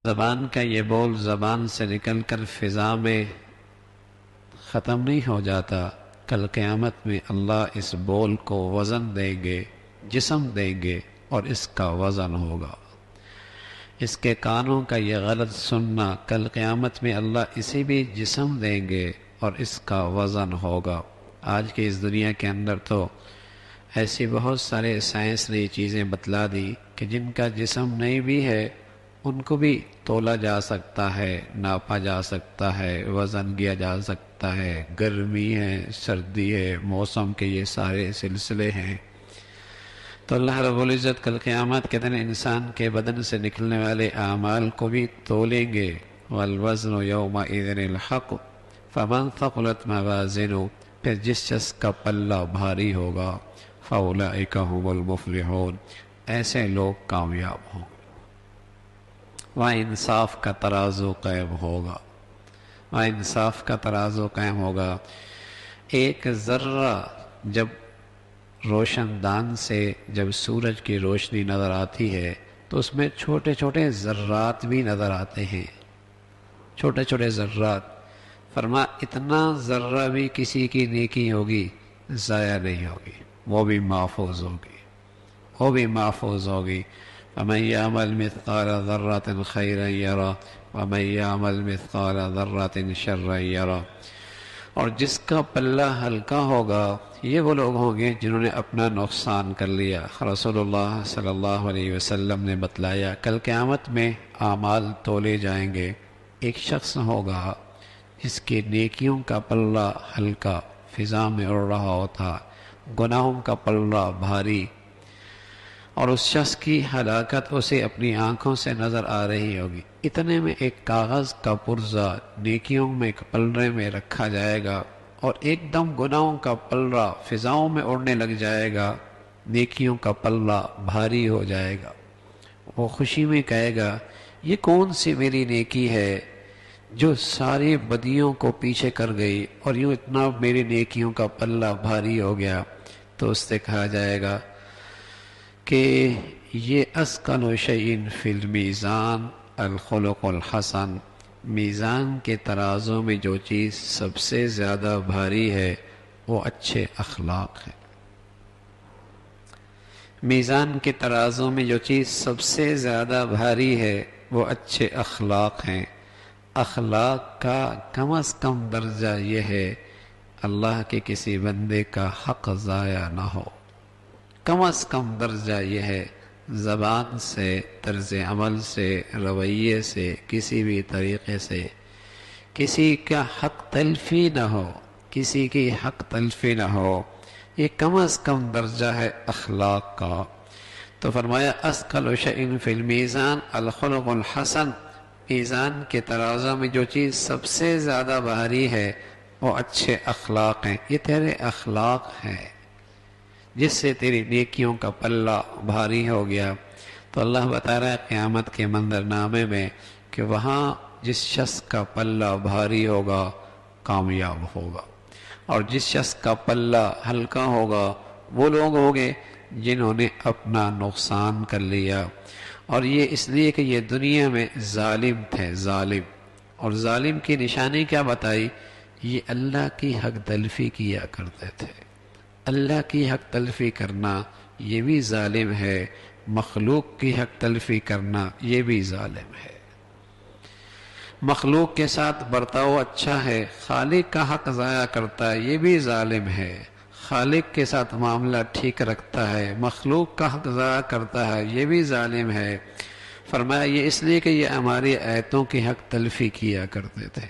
زبان کا یہ بول زبان سے نکل کر فضا میں ختم نہیں ہو جاتا، کل قیامت میں اللہ اس بول کو وزن دیں گے، جسم دیں گے، اور اس کا وزن ہوگا۔ اس کے کانوں کا یہ غلط سننا، کل قیامت میں اللہ اسے بھی جسم دیں گے اور اس کا وزن ہوگا۔ آج کی اس دنیا کے اندر تو ایسی بہت سارے سائنس نے چیزیں بتلا دی کہ جن کا جسم نہیں بھی ہے ان کو بھی تولا جا سکتا ہے، ناپا جا سکتا ہے، وزن کیا جا سکتا ہے۔ گرمی ہے، سردی ہے، موسم کے یہ سارے سلسلے ہیں۔ تو اللہ رب العزت کل قیامت کے دن انسان کے بدن سے نکلنے والے اعمال کو بھی تولیں گے۔ والوزن یومئذ الحق فمن ثقلت موازینہ، پھر جس شخص کا پلہ بھاری ہوگا فاولئک هم المفلحون، ایسے لوگ کامیاب ہوں گے۔ وہاں انصاف کا ترازو قائم ہوگا، وہاں انصاف کا ترازو قائم ہوگا۔ ایک ذرہ جب روشن دان سے جب سورج کی روشنی نظر آتی ہے تو اس میں چھوٹے چھوٹے ذرات بھی نظر آتے ہیں، چھوٹے چھوٹے ذرات۔ فرما اتنا ذرہ بھی کسی کی نیکی ہوگی ضائع نہیں ہوگی، وہ بھی محفوظ ہوگی، وہ بھی محفوظ ہوگی۔ وَمَن يَعْمَلْ مِثْقَالَ ذَرَّةٍ خَيْرًا يَرَهُ وَمَن يَعْمَلْ مِثْقَالَ ذَرَّةٍ شَرًّا يَرَهُ۔ اور جس کا پلہ ہلکا ہوگا یہ وہ لوگ ہوں گے جنہوں نے اپنا نقصان کر لیا۔ رسول اللہ صلی اللہ علیہ وسلم نے بتلایا کل قیامت میں اعمال تولے جائیں گے، ایک شخص ہوگا جس کے نیکیوں کا پلہ ہلکا فضا میں اڑ رہا ہوتا، گناہوں کا پلہ بھاری، اور اس شخص کی ہلاکت اسے اپنی آنکھوں سے نظر آ رہی ہوگی۔ اتنے میں ایک کاغذ کا پرزہ نیکیوں میں ایک پلڑے میں رکھا جائے گا اور ایک دم گناہوں کا پلڑا فضاؤں میں اڑنے لگ جائے گا، نیکیوں کا پلڑا بھاری ہو جائے گا۔ وہ خوشی میں کہے گا یہ کون سی میری نیکی ہے جو ساری بدیوں کو پیچھے کر گئی اور یوں اتنا میری نیکیوں کا پلہ بھاری ہو گیا۔ تو اس سے کہا جائے گا کہ یہ اثقل شیء فی المیزان الخلق الحسن، میزان کے ترازو میں جو چیز سب سے زیادہ بھاری ہے وہ اچھے اخلاق ہے۔ میزان کے ترازو میں جو چیز سب سے زیادہ بھاری ہے وہ اچھے اخلاق ہیں۔ اخلاق کا کم از کم درجہ یہ ہے اللہ کے کسی بندے کا حق ضائع نہ ہو، کم از کم درجہ یہ ہے زبان سے، طرز عمل سے، رویے سے، کسی بھی طریقے سے کسی کا حق تلفی نہ ہو، کسی کی حق تلفی نہ ہو، یہ کم از کم درجہ ہے اخلاق کا۔ تو فرمایا اثقل شیء فی المیزان الخلق الحسن، میزان کے ترازو میں جو چیز سب سے زیادہ بھاری ہے وہ اچھے اخلاق ہیں۔ یہ تیرے اخلاق ہیں جس سے تیری نیکیوں کا پلہ بھاری ہو گیا۔ تو اللہ بتا رہا ہے قیامت کے منظرنامے میں کہ وہاں جس شخص کا پلہ بھاری ہوگا کامیاب ہوگا، اور جس شخص کا پلہ ہلکا ہوگا وہ لوگ ہوں گے جنہوں نے اپنا نقصان کر لیا۔ اور یہ اس لیے کہ یہ دنیا میں ظالم تھے، ظالم، اور ظالم کی نشانی کیا بتائی؟ یہ اللہ کی حق تلفی کیا کرتے تھے۔ اللہ کی حق تلفی کرنا یہ بھی ظالم ہے، مخلوق کی حق تلفی کرنا یہ بھی ظالم ہے۔ مخلوق کے ساتھ برتاؤ اچھا ہے، خالق کا حق ضائع کرتا ہے یہ بھی ظالم ہے۔ خالق کے ساتھ معاملہ ٹھیک رکھتا ہے، مخلوق کا حق ضائع کرتا ہے یہ بھی ظالم ہے۔ فرمایا یہ اس لیے کہ یہ ہماری آیتوں کی حق تلفی کیا کرتے تھے۔